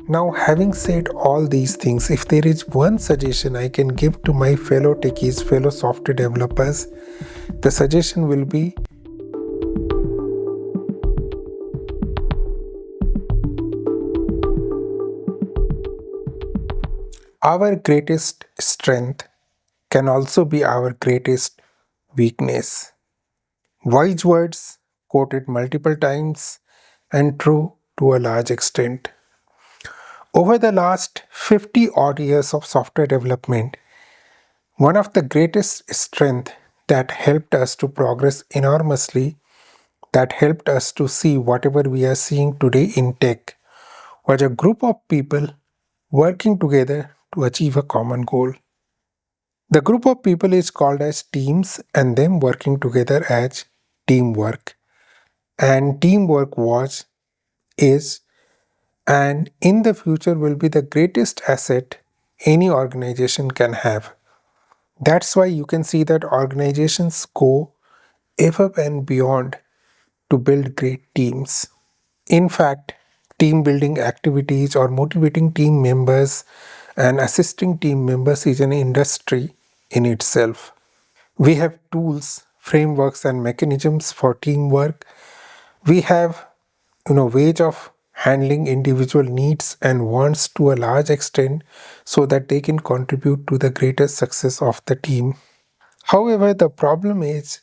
Now, having said all these things, if there is one suggestion I can give to my fellow techies, fellow software developers, the suggestion will be our greatest strength can also be our greatest weakness. Wise words quoted multiple times and true to a large extent. Over the last 50 odd years of software development, one of the greatest strengths that helped us to progress enormously, that helped us to see whatever we are seeing today in tech, was a group of people working together to achieve a common goal. The group of people is called as teams and them working together as teamwork. And teamwork was, is, and in the future will be the greatest asset any organization can have. That's why you can see that organizations go above and beyond to build great teams. In fact, team building activities or motivating team members and assisting team members is an industry in itself. We have tools, frameworks, and mechanisms for teamwork. We have ways of handling individual needs and wants to a large extent so that they can contribute to the greater success of the team. However, the problem is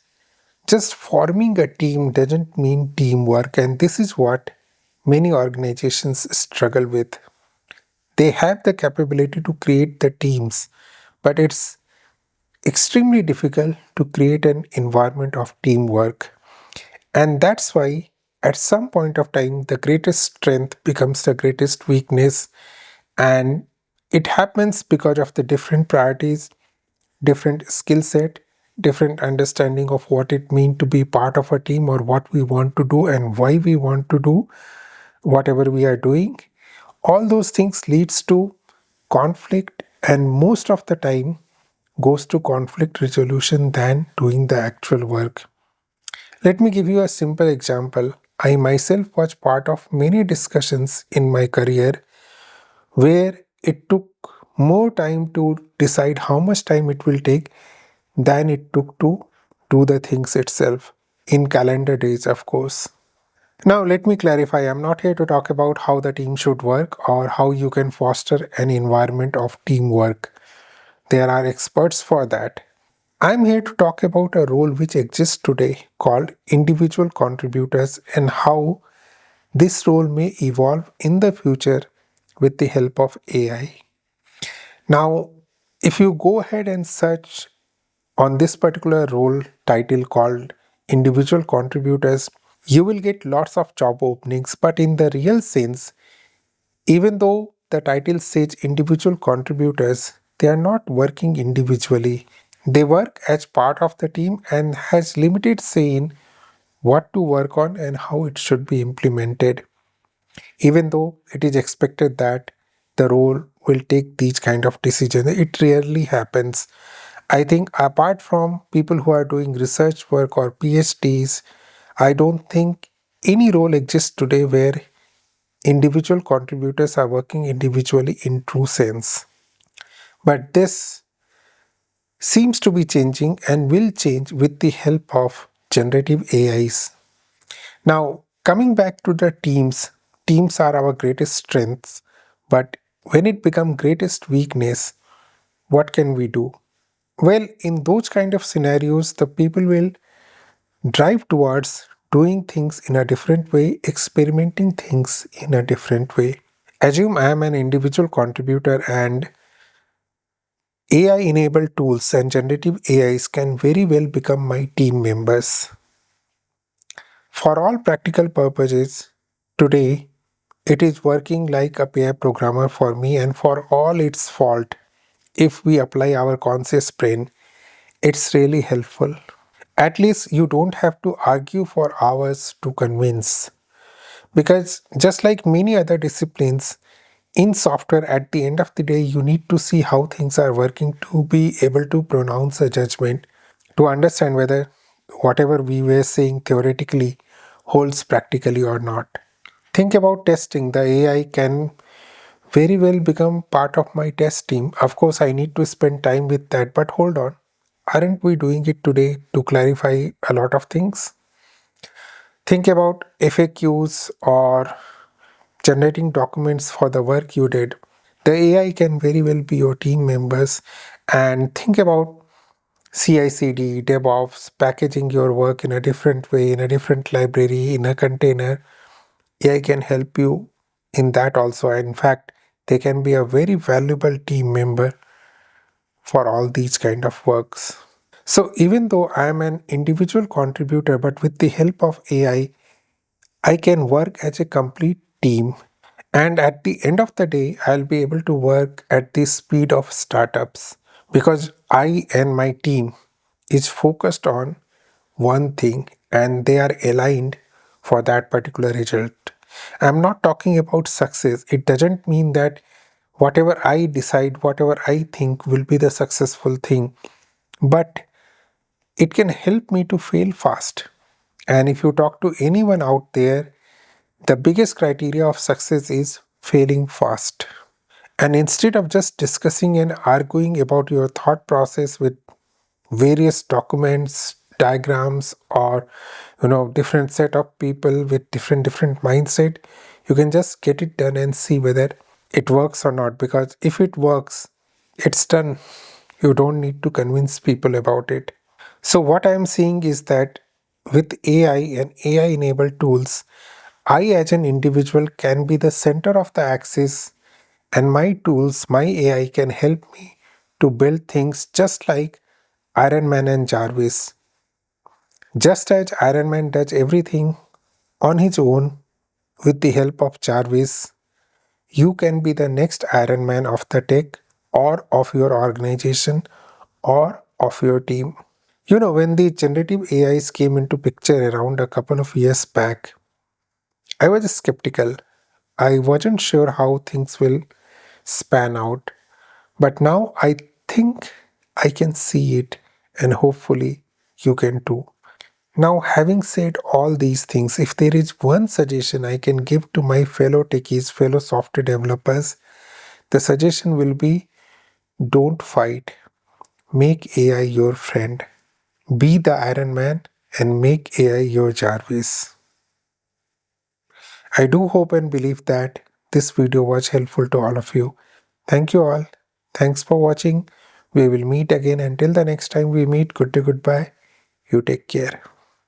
just forming a team doesn't mean teamwork, and this is what many organizations struggle with. They have the capability to create the teams, but it's extremely difficult to create an environment of teamwork. And that's why at some point of time the greatest strength becomes the greatest weakness, and it happens because of the different priorities, different skill set, different understanding of what it means to be part of a team or what we want to do and why we want to do whatever we are doing. All those things leads to conflict, and most of the time goes to conflict resolution than doing the actual work. Let me give you a simple example. I myself was part of many discussions in my career where it took more time to decide how much time it will take than it took to do the things itself, in calendar days, of course. Now, let me clarify, I'm not here to talk about how the team should work or how you can foster an environment of teamwork. There are experts for that. I'm here to talk about a role which exists today called individual contributors and how this role may evolve in the future with the help of AI. Now, if you go ahead and search on this particular role title called individual contributors, you will get lots of job openings, but in the real sense, even though the title says individual contributors, they are not working individually. They work as part of the team and has limited say in what to work on and how it should be implemented. Even though it is expected that the role will take these kind of decisions, it rarely happens. I think apart from people who are doing research work or PhDs, I don't think any role exists today where individual contributors are working individually in true sense. But this seems to be changing and will change with the help of generative AIs. Now, coming back to the teams, teams are our greatest strengths, but when it becomes greatest weakness, what can we do? Well, in those kind of scenarios, the people will drive towards doing things in a different way, experimenting things in a different way. Assume I am an individual contributor and AI enabled tools and generative AIs can very well become my team members. For all practical purposes, today it is working like a pair programmer for me, and for all its fault, if we apply our conscious brain, it's really helpful. At least you don't have to argue for hours to convince. Because just like many other disciplines, in software, at the end of the day, you need to see how things are working to be able to pronounce a judgment, to understand whether whatever we were saying theoretically holds practically or not. Think about testing. The AI can very well become part of my test team. Of course, I need to spend time with that, but hold on. Aren't we doing it today to clarify a lot of things? Think about FAQs or generating documents for the work you did. The AI can very well be your team members. And think about CI/CD, DevOps, packaging your work in a different way, in a different library, in a container. AI can help you in that also. In fact, they can be a very valuable team member for all these kind of works. So even though I am an individual contributor, but with the help of I can work as a complete team. And at the end of the day, I'll be able to work at the speed of startups because I and my team is focused on one thing and they are aligned for that particular result. I'm not talking about success. It doesn't mean that whatever I decide, whatever I think will be the successful thing, but it can help me to fail fast. And if you talk to anyone out there, the biggest criteria of success is failing fast. And instead of just discussing and arguing about your thought process with various documents, diagrams, or different set of people with different mindset, you can just get it done and see whether it works or not. Because if it works, it's done. You don't need to convince people about it. So what I am seeing is that with AI and AI enabled tools, I as an individual can be the center of the axis, and my tools, my AI can help me to build things just like Iron Man and Jarvis. Just as Iron Man does everything on his own with the help of Jarvis, you can be the next Iron Man of the tech or of your organization or of your team. When the generative AIs came into picture around a couple of years back, I was skeptical. I wasn't sure how things will span out. But now I think I can see it, and hopefully you can too. Now, having said all these things, if there is one suggestion I can give to my fellow techies, fellow software developers, the suggestion will be don't fight. Make AI your friend. Be the Iron Man and make AI your Jarvis. I do hope and believe that this video was helpful to all of you. Thank you all. Thanks for watching. We will meet again. Until the next time we meet, good day, goodbye. You take care.